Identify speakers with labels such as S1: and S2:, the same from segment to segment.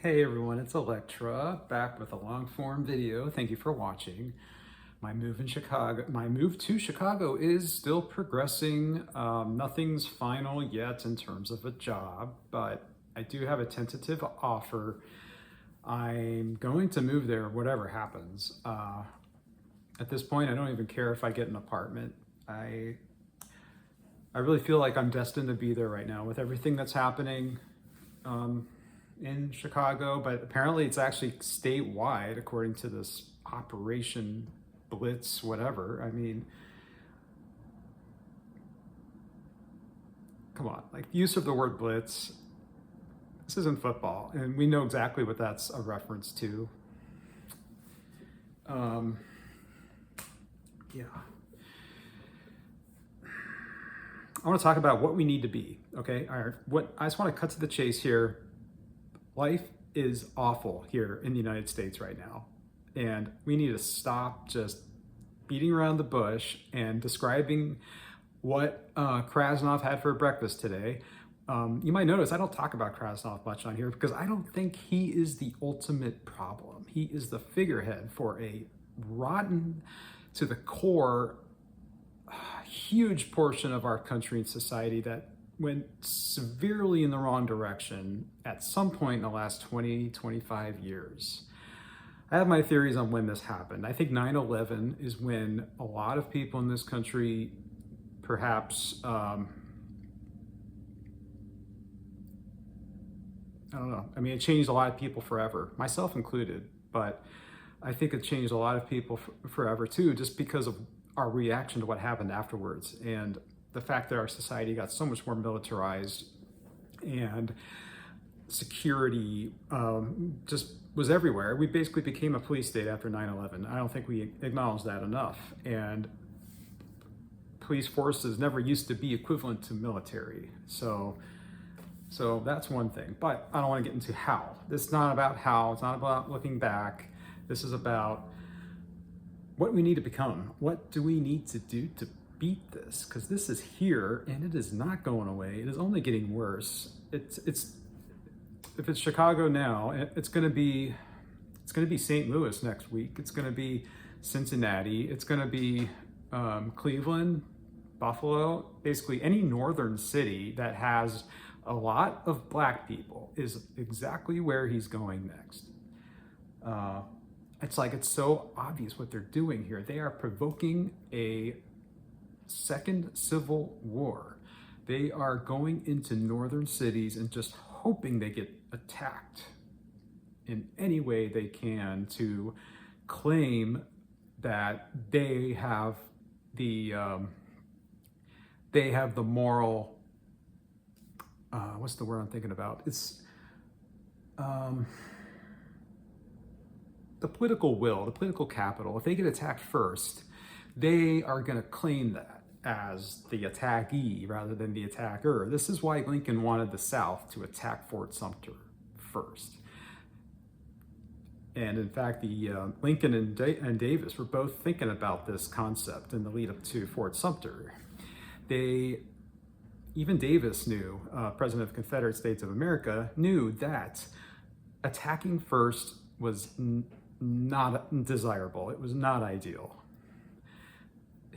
S1: Hey everyone, it's Electra back with a long form video. Thank you for watching. My move to Chicago is still progressing. Nothing's final yet in terms of a job, but I do have a tentative offer. I'm going to move there whatever happens. At this point, I don't even care if I get an apartment. I really feel like I'm destined to be there right now with everything that's happening in Chicago, but apparently it's actually statewide according to this Operation Blitz, whatever. I mean, come on, like use of the word blitz. This isn't football, and we know exactly what that's a reference to. Yeah. I want to talk about what we need to be, okay? All right. I just want to cut to the chase here. Life is awful here in the United States right now, and we need to stop just beating around the bush and describing what Krasnov had for breakfast today. You might notice I don't talk about Krasnov much on here because I don't think he is the ultimate problem. He is the figurehead for a rotten to the core huge portion of our country and society that went severely in the wrong direction at some point in the last 20, 25 years. I have my theories on when this happened. I think 9/11 is when a lot of people in this country perhaps, I don't know. I mean, it changed a lot of people forever, myself included, but I think it changed a lot of people forever too, just because of our reaction to what happened afterwards. And the fact that our society got so much more militarized and security just was everywhere. We basically became a police state after 9/11. I don't think we acknowledge that enough. And police forces never used to be equivalent to military. So that's one thing, but I don't want to get into how. This is not about how, it's not about looking back. This is about what we need to become. What do we need to do to beat this? Because this is here and it is not going away. It is only getting worse. If it's Chicago now, it's going to be St. Louis next week. It's going to be Cincinnati. It's going to be Cleveland, Buffalo. Basically, any northern city that has a lot of black people is exactly where he's going next. It's so obvious what they're doing here. They are provoking a second civil war. They are going into northern cities and just hoping they get attacked in any way they can to claim that they have the moral, what's the word I'm thinking about? It's the political will, the political capital. If they get attacked first, they are going to claim that as the attackee rather than the attacker. This is why Lincoln wanted the South to attack Fort Sumter first. And in fact, Lincoln and Davis were both thinking about this concept in the lead up to Fort Sumter. Even Davis knew, President of the Confederate States of America, knew that attacking first was not desirable. It was not ideal.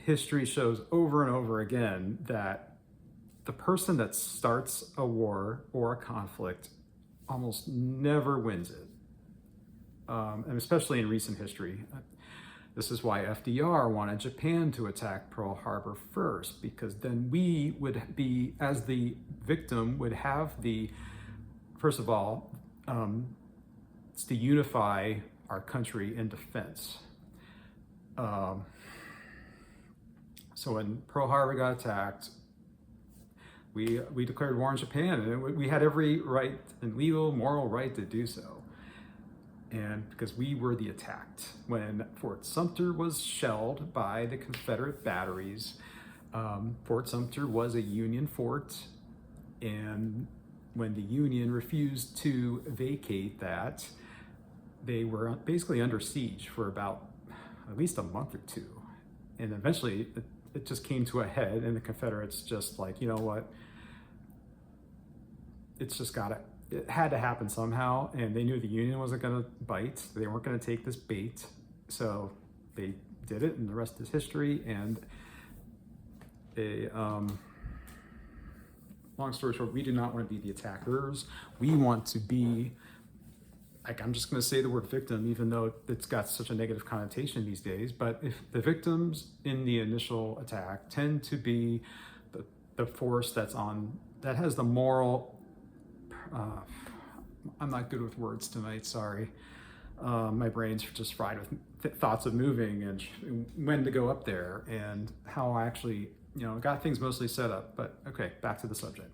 S1: History shows over and over again that the person that starts a war or a conflict almost never wins it. And especially in recent history. This is why FDR wanted Japan to attack Pearl Harbor first, because then we would be, as the victim, would have first of all, it's to unify our country in defense. So when Pearl Harbor got attacked, we declared war on Japan, and we had every right and legal, moral right to do so. And because we were the attacked. When Fort Sumter was shelled by the Confederate batteries, Fort Sumter was a Union fort, and when the Union refused to vacate that, they were basically under siege for about at least a month or two. And eventually it just came to a head, and the Confederates just like, you know what, it's just gotta it had to happen somehow, and they knew the Union wasn't going to bite. They weren't going to take this bait, so they did it, and the rest is history. And long story short, we do not want to be the attackers. We want to be, like, I'm just going to say the word victim, even though it's got such a negative connotation these days. But if the victims in the initial attack tend to be the force that has the moral, I'm not good with words tonight, sorry. My brain's just fried with thoughts of moving and when to go up there and how I actually, got things mostly set up. But okay, back to the subject.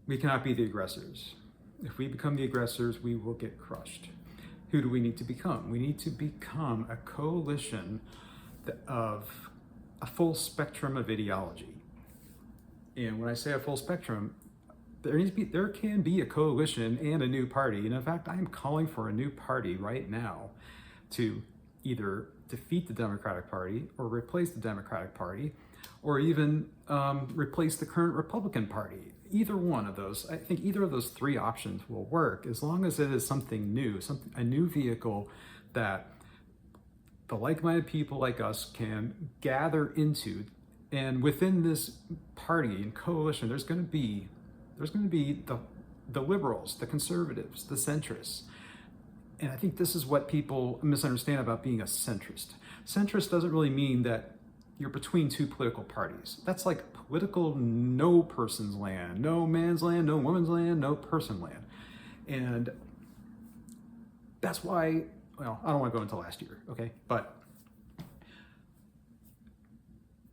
S1: We cannot be the aggressors. If we become the aggressors, we will get crushed. Who do we need to become? We need to become a coalition of a full spectrum of ideology. And when I say a full spectrum, there can be a coalition and a new party. And in fact, I'm calling for a new party right now to either defeat the Democratic Party or replace the Democratic Party, or even replace the current Republican Party. Either one of those, I think either of those three options will work, as long as it is something new, a new vehicle that the like-minded people like us can gather into. And within this party and coalition, there's going to be the liberals, the conservatives, the centrists. And I think this is what people misunderstand about being a centrist. Centrist doesn't really mean that you're between two political parties. That's like political no person's land, no man's land, no woman's land, no person land. And that's why, well, I don't want to go into last year, okay? But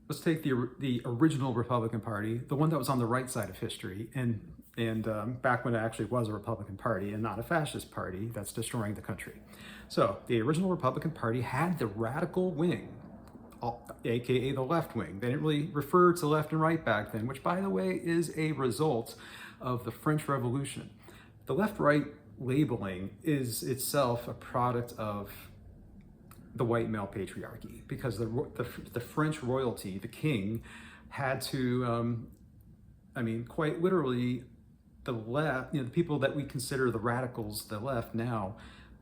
S1: let's take the original Republican Party, the one that was on the right side of history, and back when it actually was a Republican Party and not a fascist party that's destroying the country. So the original Republican Party had the radical wing, aka the left wing. They didn't really refer to left and right back then, which, by the way, is a result of the French Revolution. The left-right labeling is itself a product of the white male patriarchy, because the French royalty, the king, had to, quite literally, the left, the people that we consider the radicals, the left now,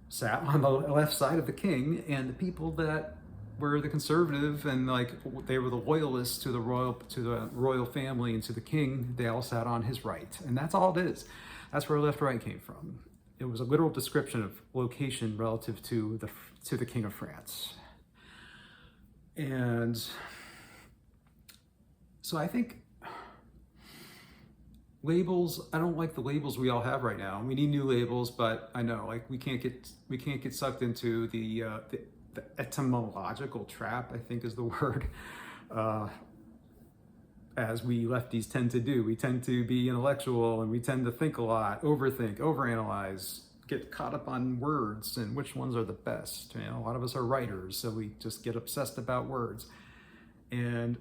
S1: sat on the left side of the king, and the people that were the conservative and they were the loyalists to the royal family and to the king, they all sat on his right. And that's all it is. That's where left-right came from. It was a literal description of location relative to the King of France. And so I think labels, I don't like the labels we all have right now. We need new labels, but I know, we can't get sucked into the etymological trap, I think is the word, as we lefties tend to do. We tend to be intellectual and we tend to think a lot, overthink, overanalyze, get caught up on words and which ones are the best. A lot of us are writers, so we just get obsessed about words. And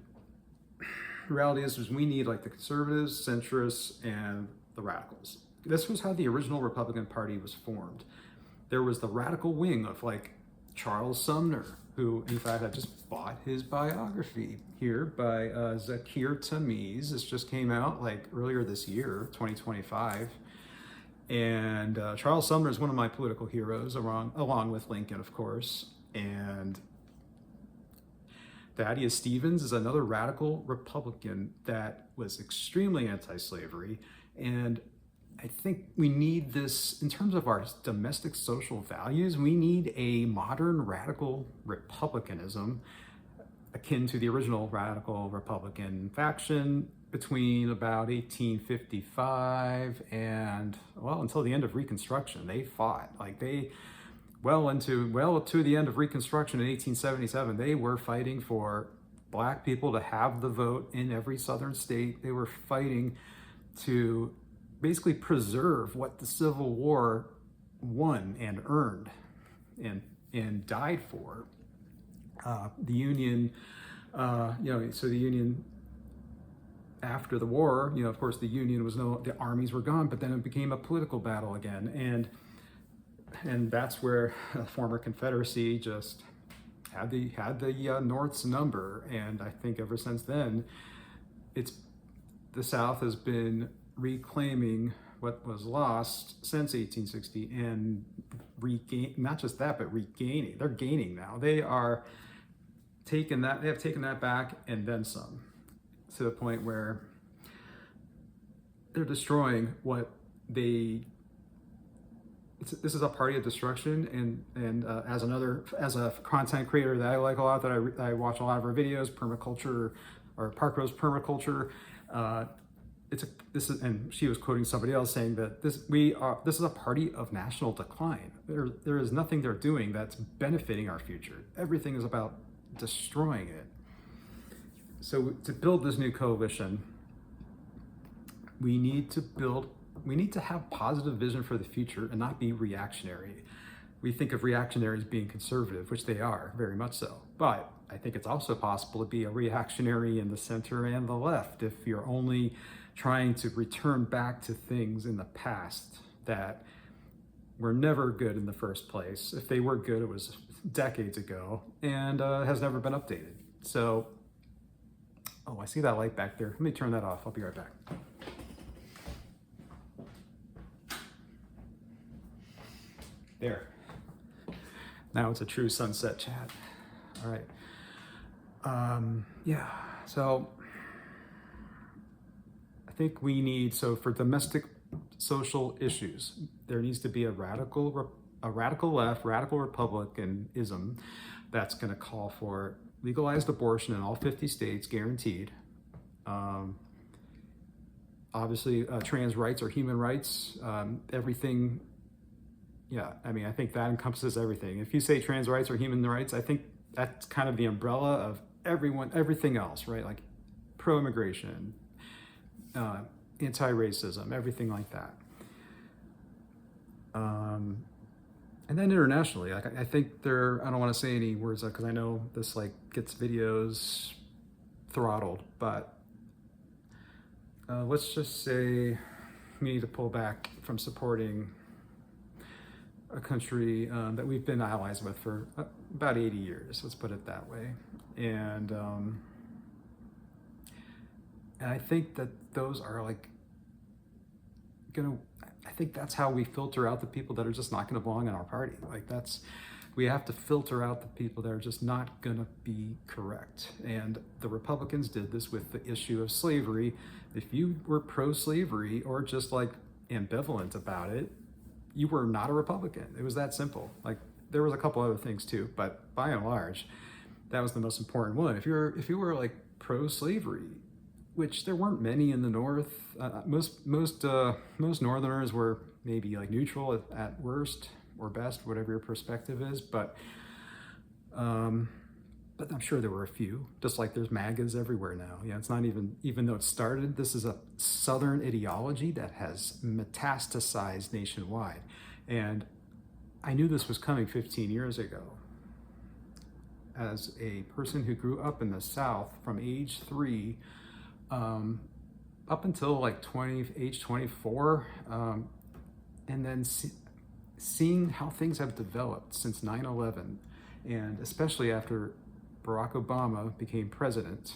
S1: the reality is we need the conservatives, centrists, and the radicals. This was how the original Republican Party was formed. There was the radical wing of Charles Sumner, who, in fact, I just bought his biography here by Zakir Tamiz. This just came out earlier this year, 2025. And Charles Sumner is one of my political heroes, along with Lincoln, of course. And Thaddeus Stevens is another radical Republican that was extremely anti-slavery. And I think we need this, in terms of our domestic social values, we need a modern radical republicanism akin to the original radical Republican faction between about 1855 and, until the end of Reconstruction. They fought, to the end of Reconstruction in 1877, they were fighting for Black people to have the vote in every Southern state. They were fighting to basically preserve what the Civil War won and earned and died for. The Union, so the Union, after the war, of course, the Union the armies were gone, but then it became a political battle again. And that's where the former Confederacy just had the North's number. And I think ever since then, the South has been reclaiming what was lost since 1860 and regain, not just that, but regaining. They're gaining now. They have taken that back and then some, to the point where they're destroying what they, this is a party of destruction. And as a content creator that I like a lot, that I watch a lot of her videos, permaculture, or Park Rose permaculture, and she was quoting somebody else saying that this is a party of national decline. There is nothing they're doing that's benefiting our future. Everything is about destroying it. So to build this new coalition, we need to have positive vision for the future and not be reactionary. We think of reactionaries being conservative, which they are, very much so. But I think it's also possible to be a reactionary in the center and the left if you're only trying to return back to things in the past that were never good in the first place. If they were good, it was decades ago, and has never been updated. So, oh, I see that light back there. Let me turn that off. I'll be right back. There. Now it's a true sunset chat. All right. Yeah, so I think we need, so for domestic social issues, there needs to be a radical left, radical republicanism that's going to call for legalized abortion in all 50 states, guaranteed. Obviously, trans rights or human rights, everything. Yeah, I mean, I think that encompasses everything. If you say trans rights or human rights, I think that's kind of the umbrella of everything else, right? Like pro-immigration, anti-racism, everything like that. And then internationally, like I think I don't want to say any words because I know this like gets videos throttled, but let's just say we need to pull back from supporting a country that we've been allies with for about 80 years, let's put it that way. And I think that those are like I think that's how we filter out the people that are just not gonna belong in our party. Like we have to filter out the people that are just not gonna be correct. And the Republicans did this with the issue of slavery. If you were pro-slavery or just like ambivalent about it, you were not a Republican. It was that simple. Like there was a couple other things too, but by and large, that was the most important one. If you were like pro-slavery, which there weren't many in the North, most Northerners were maybe like neutral at worst or best, whatever your perspective is. But I'm sure there were a few. Just like there's MAGAs everywhere now. Yeah, it's not even though it started. This is a Southern ideology that has metastasized nationwide, and I knew this was coming 15 years ago. As a person who grew up in the South from age 3 up until like age 24, and then seeing how things have developed since 9/11, and especially after Barack Obama became president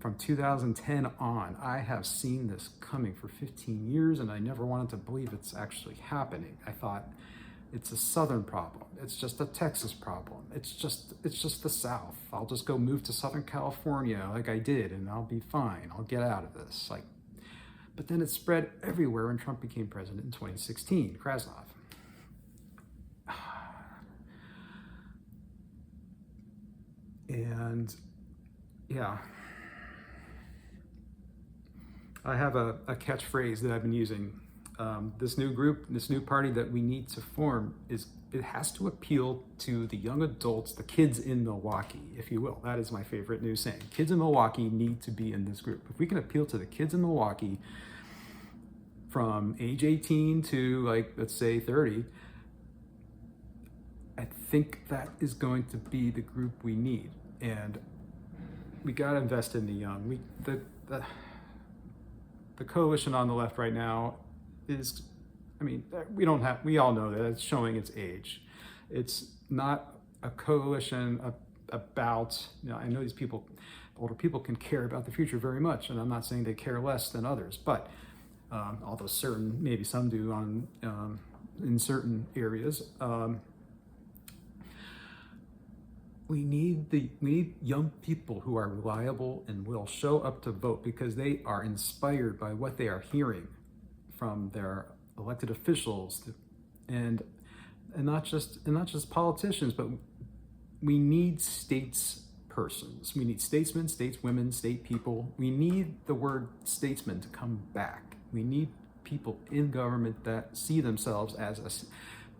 S1: from 2010 on, I have seen this coming for 15 years, and I never wanted to believe it's actually happening. I thought it's a Southern problem. It's just a Texas problem. It's just the South. I'll just go move to Southern California like I did, and I'll be fine. I'll get out of this. But then it spread everywhere when Trump became president in 2016. Krasnov. And yeah, I have a catchphrase that I've been using. This new group, this new party that we need to form, it has to appeal to the young adults, the kids in Milwaukee, if you will. That is my favorite new saying. Kids in Milwaukee need to be in this group. If we can appeal to the kids in Milwaukee from age 18 to like, let's say 30, I think that is going to be the group we need. And we got to invest in the young. The coalition on the left right now is, I mean, we all know that it's showing its age. It's not a coalition about, I know these people, older people can care about the future very much, and I'm not saying they care less than others, but although maybe some do in certain areas. We need young people who are reliable and will show up to vote because they are inspired by what they are hearing from their elected officials, and not just politicians, but we need statespersons. We need statesmen, stateswomen, state people. We need the word statesman to come back. We need people in government that see themselves as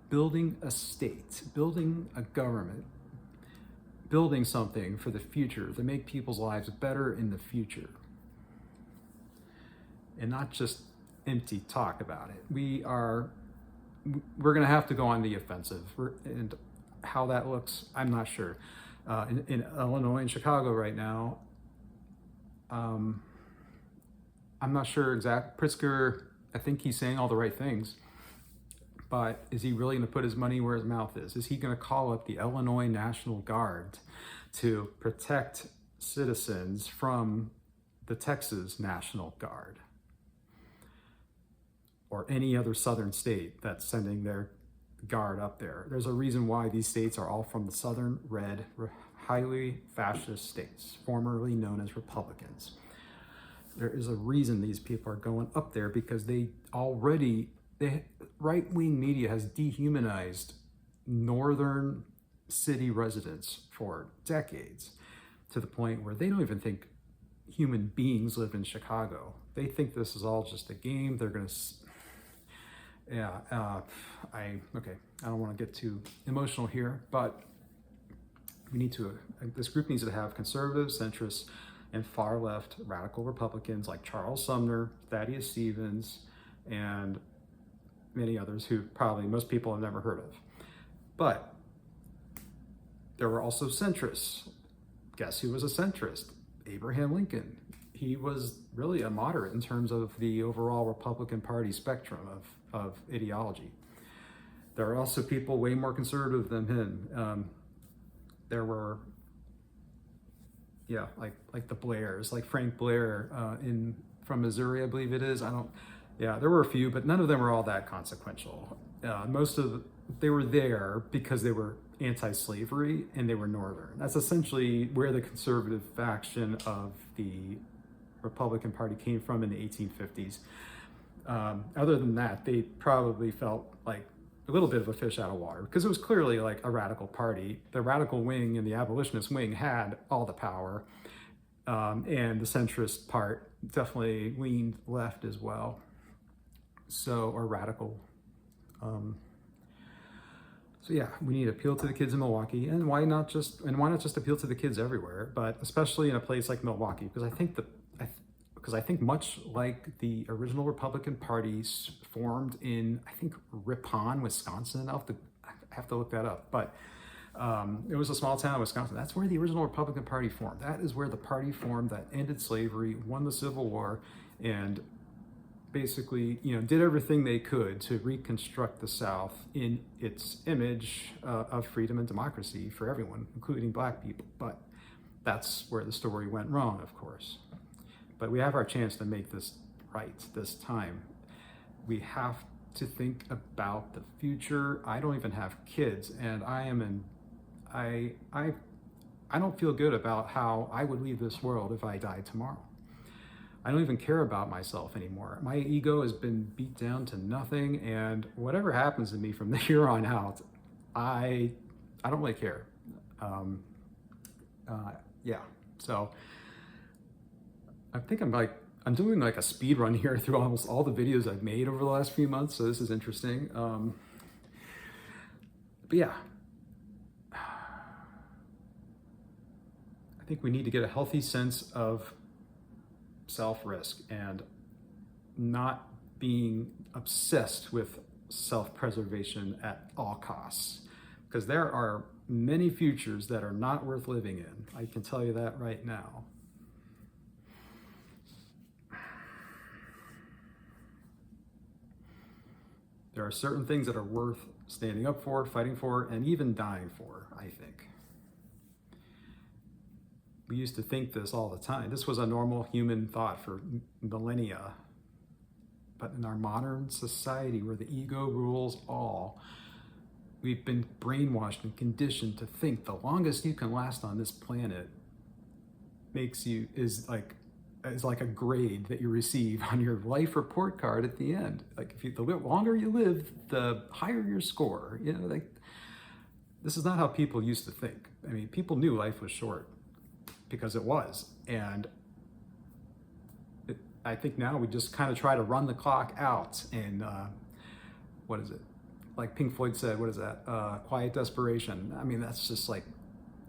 S1: building a state, building a government, building something for the future to make people's lives better in the future, and not just empty talk about it. We're going to have to go on the offensive, and how that looks, I'm not sure. In Illinois and Chicago right now, I'm not sure Pritzker, I think he's saying all the right things, but is he really going to put his money where his mouth is? Is he going to call up the Illinois National Guard to protect citizens from the Texas National Guard or any other southern state that's sending their guard up there? There's a reason why these states are all from the southern red, highly fascist states, formerly known as Republicans. There is a reason these people are going up there, because right-wing media has dehumanized northern city residents for decades, to the point where they don't even think human beings live in Chicago. They think this is all just a game. They're going to, I don't want to get too emotional here, but this group needs to have conservatives, centrists, and far left radical Republicans like Charles Sumner, Thaddeus Stevens, and many others who probably most people have never heard of. But there were also centrists. Guess who was a centrist? Abraham Lincoln. He was really a moderate in terms of the overall Republican Party spectrum of ideology. There are also people way more conservative than him. There were, like the Blairs, like Frank Blair from Missouri, I believe it is. There were a few, but none of them were all that consequential. They were there because they were anti-slavery and they were Northern. That's essentially where the conservative faction of the Republican Party came from in the 1850s. Other than that, they probably felt like a little bit of a fish out of water, because it was clearly like a radical party. The radical wing and the abolitionist wing had all the power, and the centrist part definitely leaned left as well. Or radical. We need to appeal to the kids in Milwaukee, and why not just appeal to the kids everywhere, but especially in a place like Milwaukee, because I think much like the original Republican parties formed in, I think, Ripon, Wisconsin. I have to look that up, but it was a small town in Wisconsin. That's where the original Republican Party formed. That is where the party formed that ended slavery, won the Civil War, and basically, did everything they could to reconstruct the South in its image of freedom and democracy for everyone, including Black people. But that's where the story went wrong, of course. But we have our chance to make this right this time. We have to think about the future. I don't even have kids, and I don't feel good about how I would leave this world if I died tomorrow. I don't even care about myself anymore. My ego has been beat down to nothing, and whatever happens to me from here on out, I don't really care. So I think I'm doing like a speed run here through almost all the videos I've made over the last few months, so this is interesting. I think we need to get a healthy sense of self-risk and not being obsessed with self-preservation at all costs, because there are many futures that are not worth living in. I can tell you that right now. There are certain things that are worth standing up for, fighting for, and even dying for, I think. We used to think this all the time. This was a normal human thought for millennia. But in our modern society where the ego rules all, we've been brainwashed and conditioned to think the longest you can last on this planet is like a grade that you receive on your life report card at the end. Like the longer you live, the higher your score. Like this is not how people used to think. I mean, people knew life was short because it was, and I think now we just kind of try to run the clock out and what is it? Like Pink Floyd said, what is that? Quiet desperation. I mean, that's just like,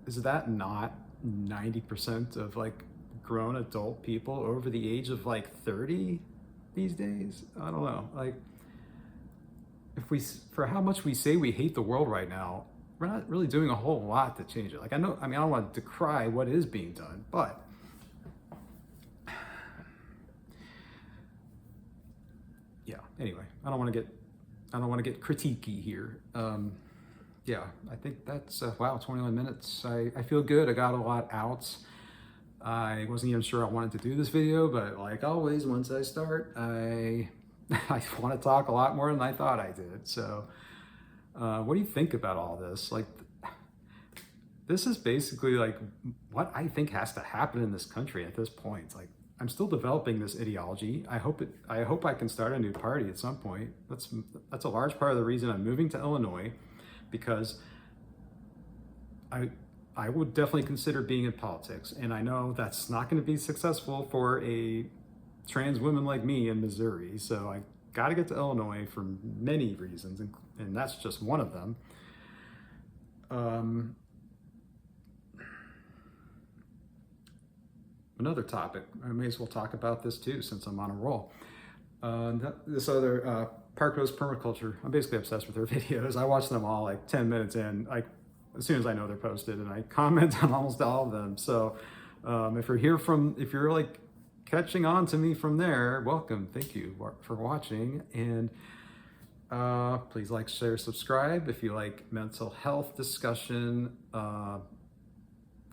S1: is that not 90% of like grown adult people over the age of like 30 these days? I don't know. Like, for how much we say we hate the world right now, we're not really doing a whole lot to change it. Like I don't want to decry what is being done, but yeah, anyway, I don't want to get critiquey here. Yeah, I think that's, wow, 21 minutes. I feel good. I got a lot out. I wasn't even sure I wanted to do this video, but like always, once I start, I want to talk a lot more than I thought I did. So what do you think about all this? Like, this is basically like what I think has to happen in this country at this point. Like, I'm still developing this ideology. I hope I can start a new party at some point. That's a large part of the reason I'm moving to Illinois, because I would definitely consider being in politics, and I know that's not going to be successful for a trans woman like me in Missouri. So I got to get to Illinois for many reasons, and that's just one of them. Another topic, I may as well talk about this too, since I'm on a roll. This other Park Rose Permaculture, I'm basically obsessed with her videos. I watch them all like 10 minutes in, like as soon as I know they're posted, and I comment on almost all of them. So if you're like catching on to me from there, welcome, thank you for watching. And please like, share, subscribe if you like mental health discussion,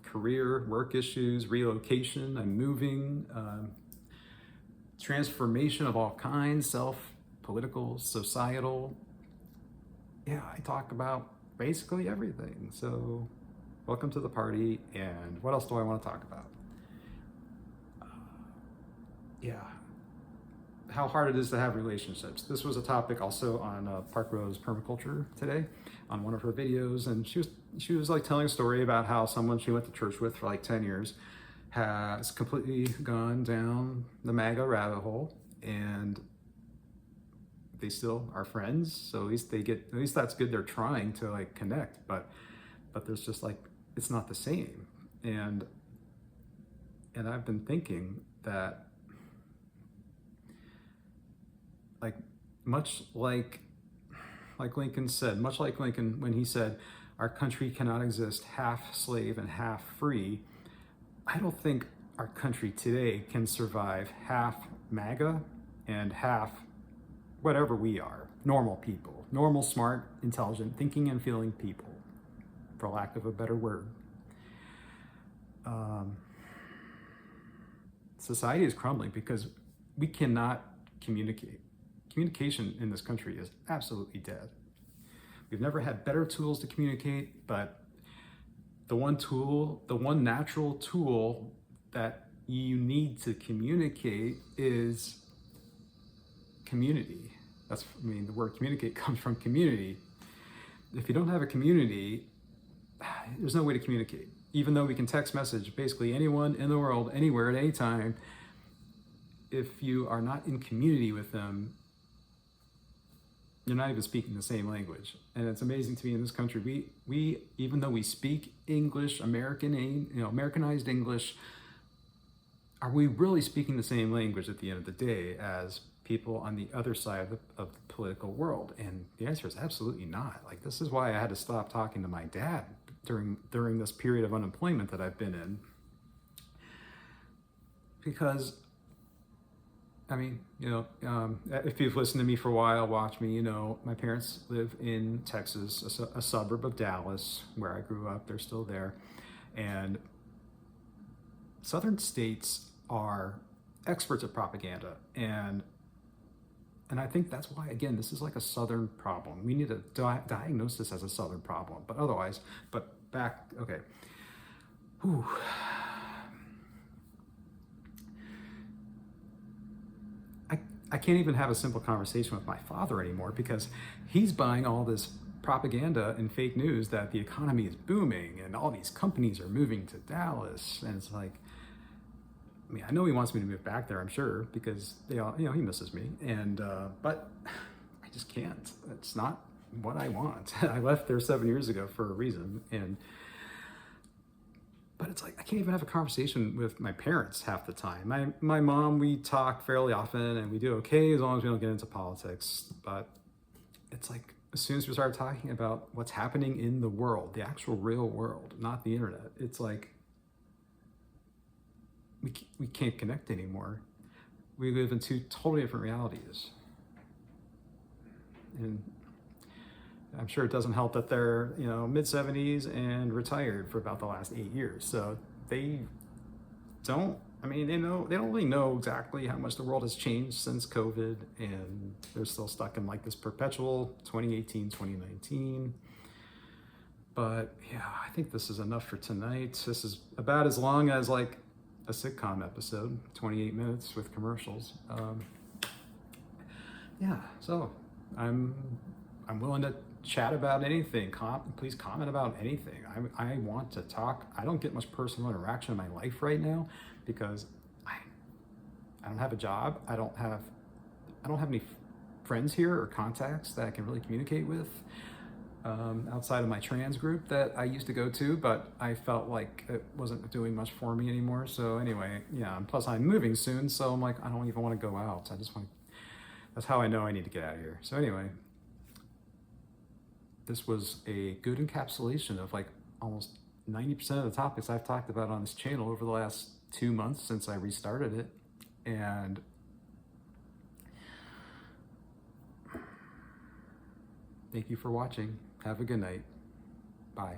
S1: career, work issues, relocation, I'm moving, transformation of all kinds, political, societal. Yeah, I talk about basically everything. So welcome to the party. And what else do I want to talk about? Yeah, how hard it is to have relationships. This was a topic also on Park Rose Permaculture today on one of her videos, and she was like telling a story about how someone she went to church with for like 10 years has completely gone down the MAGA rabbit hole, and they still are friends. So at least that's good. They're trying to like connect, but there's just like, it's not the same. And I've been thinking that, like, much like Lincoln said, much like Lincoln when he said, our country cannot exist half slave and half free, I don't think our country today can survive half MAGA and half whatever we are, normal people, normal, smart, intelligent, thinking and feeling people, for lack of a better word. Society is crumbling because we cannot communicate. Communication in this country is absolutely dead. We've never had better tools to communicate, but the one natural tool that you need to communicate is community. The word communicate comes from community. If you don't have a community, there's no way to communicate. Even though we can text message basically anyone in the world, anywhere, at any time, if you are not in community with them, you're not even speaking the same language. And it's amazing to me in this country, we even though we speak English, Americanized English, are we really speaking the same language at the end of the day as people on the other side of the political world? And the answer is absolutely not. Like, this is why I had to stop talking to my dad during this period of unemployment that I've been in. Because, if you've listened to me for a while, watch me, my parents live in Texas, a suburb of Dallas, where I grew up. They're still there. And southern states are experts at propaganda. And And I think that's why, again, this is like a Southern problem. We need to diagnose this as a Southern problem, but otherwise, but back, okay. Whew. I can't even have a simple conversation with my father anymore because he's buying all this propaganda and fake news that the economy is booming and all these companies are moving to Dallas. And it's like, I mean, I know he wants me to move back there, I'm sure, because they all, he misses me. And, but I just can't. It's not what I want. I left there 7 years ago for a reason. But it's like, I can't even have a conversation with my parents half the time. My mom, we talk fairly often and we do okay as long as we don't get into politics. But it's like, as soon as we start talking about what's happening in the world, the actual real world, not the internet, it's like, we can't connect anymore. We live in two totally different realities. And I'm sure it doesn't help that they're, mid-70s and retired for about the last 8 years. So they don't, they don't really know exactly how much the world has changed since COVID, and they're still stuck in like this perpetual 2018, 2019. But yeah, I think this is enough for tonight. This is about as long as like a sitcom episode, 28 minutes with commercials. Yeah, so I'm willing to chat about anything. Please comment about anything. I want to talk. I don't get much personal interaction in my life right now because I don't have a job. I don't have any friends here or contacts that I can really communicate with outside of my trans group that I used to go to, but I felt like it wasn't doing much for me anymore. So anyway, yeah, and plus I'm moving soon, so I'm like, I don't even want to go out. That's how I know I need to get out of here. So anyway, this was a good encapsulation of like almost 90% of the topics I've talked about on this channel over the last 2 months since I restarted it. And thank you for watching. Have a good night. Bye.